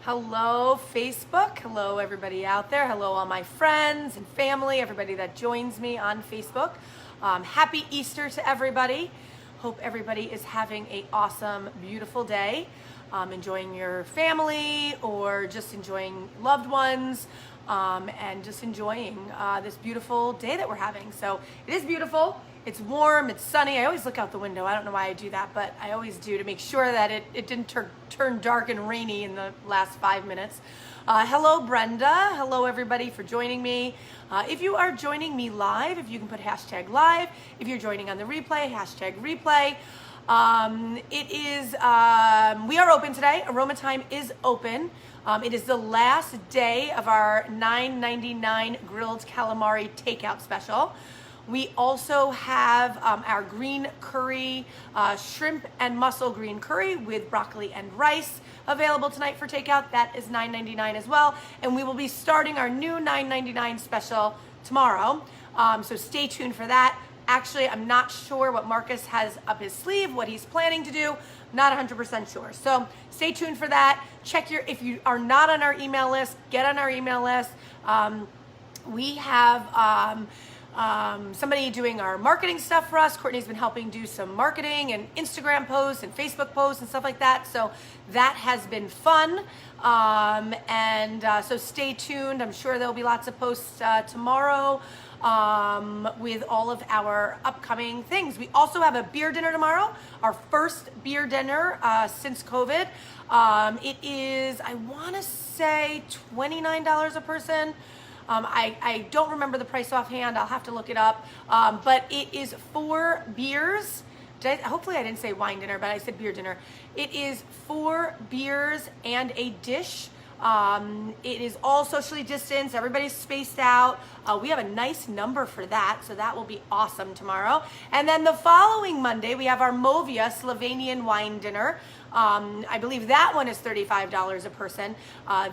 Hello, Facebook. Hello, everybody out there. Hello, all my friends and family, everybody that joins me on Facebook. Happy Easter to everybody. Hope everybody is having an awesome, beautiful day. Enjoying your family or just enjoying loved ones and just enjoying this beautiful day that we're having. So it is beautiful. It's warm, it's sunny. I always look out the window. I don't know why I do that, but I always do to make sure that it didn't turn dark and rainy in the last 5 minutes. Hello, Brenda. Hello, everybody, for joining me. If you are joining me live, if you can put hashtag live. If you're joining on the replay, hashtag replay. We are open today. Aroma Thyme is open. It is the last day of our $9.99 grilled calamari takeout special. We also have our green curry, shrimp and mussel green curry with broccoli and rice available tonight for takeout. That is $9.99 as well. And we will be starting our new $9.99 special tomorrow. So stay tuned for that. Actually, I'm not sure what Marcus has up his sleeve, what he's planning to do. Not 100% sure. So stay tuned for that. If you are not on our email list, get on our email list. We have somebody doing our marketing stuff for us. Courtney's been helping do some marketing and Instagram posts and Facebook posts and stuff like that. So that has been fun. So stay tuned. I'm sure there'll be lots of posts tomorrow with all of our upcoming things. We also have a beer dinner tomorrow, our first beer dinner since COVID. It is, I want to say, $29 a person. I don't remember the price offhand. I'll have to look it up. But it is 4 beers. Hopefully I didn't say wine dinner, but I said beer dinner. It is 4 beers and a dish. It is all socially distanced. Everybody's spaced out. We have a nice number for that, so that will be awesome tomorrow. And then the following Monday, we have our Movia Slovenian wine dinner. I believe that one is $35 a person.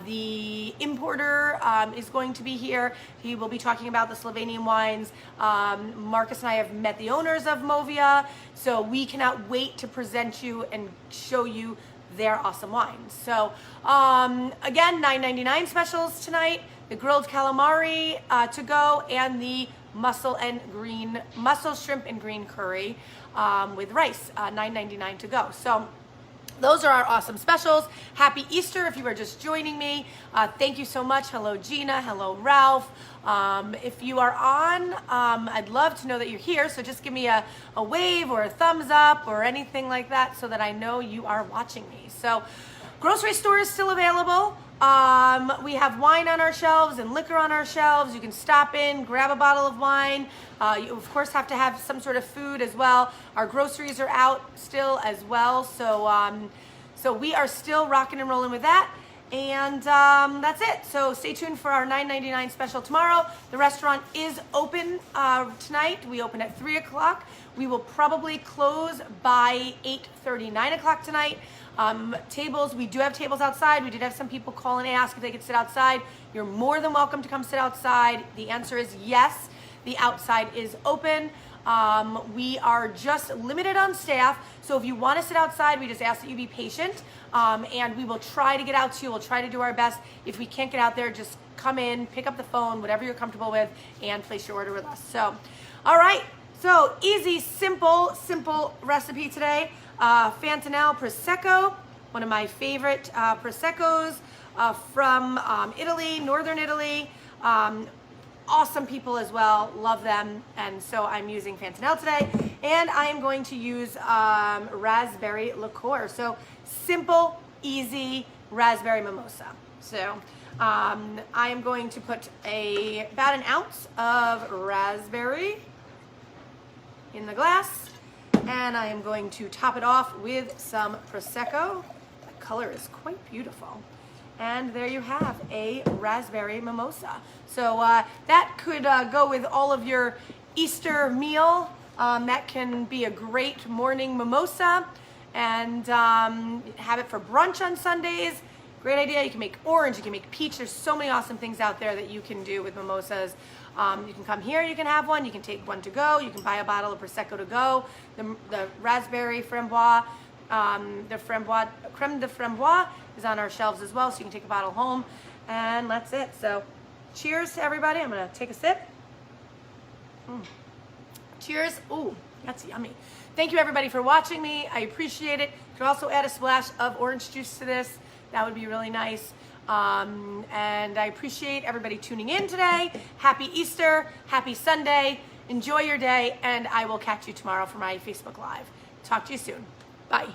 The importer is going to be here. He will be talking about the Slovenian wines. Marcus and I have met the owners of Movia, so we cannot wait to present you and show you their awesome wines. So again, $9.99 specials tonight. The grilled calamari to go, and the mussel, shrimp, and green curry with rice, $9.99 to go. So those are our awesome specials. Happy Easter if you are just joining me. Thank you so much. Hello, Gina. Hello, Ralph. If you are on, I'd love to know that you're here. So just give me a wave or a thumbs up or anything like that so that I know you are watching me. So grocery store is still available. We have wine on our shelves and liquor on our shelves. You can stop in, grab a bottle of wine. You of course have to have some sort of food as well. Our groceries are out still as well. So we are still rocking and rolling with that. And that's it. So stay tuned for our $9.99 special tomorrow. The restaurant is open tonight. We open at 3 o'clock. We will probably close by 8:30, 9 o'clock tonight. Tables, we do have tables outside. We did have some people call and ask if they could sit outside. You're more than welcome to come sit outside. The answer is yes. The outside is open. We are just limited on staff, so if you want to sit outside, we just ask that you be patient, and we will try to get out to you. We'll try to do our best. If we can't get out there, just come in, pick up the phone, whatever you're comfortable with, and place your order with us. So, all right, so easy, simple recipe today. Fontanelle Prosecco, one of my favorite Proseccos from Italy, northern Italy. Awesome people as well, love them, and so I'm using Fontanelle today, and I am going to use raspberry liqueur. So simple, easy raspberry mimosa. So I am going to put about an ounce of raspberry in the glass, and I am going to top it off with some Prosecco. The color is quite beautiful. And there you have a raspberry mimosa. So that could go with all of your Easter meal. That can be a great morning mimosa, and have it for brunch on Sundays. Great idea. You can make orange, you can make peach. There's so many awesome things out there that you can do with mimosas. You can come here, you can have one, you can take one to go, you can buy a bottle of Prosecco to go. The raspberry framboise, The creme de framboise is on our shelves as well, so you can take a bottle home. And that's it. So cheers to everybody. I'm gonna take a sip. Cheers. Ooh, that's yummy. Thank you everybody for watching me. I appreciate it. You can also add a splash of orange juice to this. That would be really nice. And I appreciate everybody tuning in today. Happy Easter. Happy Sunday. Enjoy your day, and I will catch you tomorrow for my Facebook Live. Talk to you soon. Bye.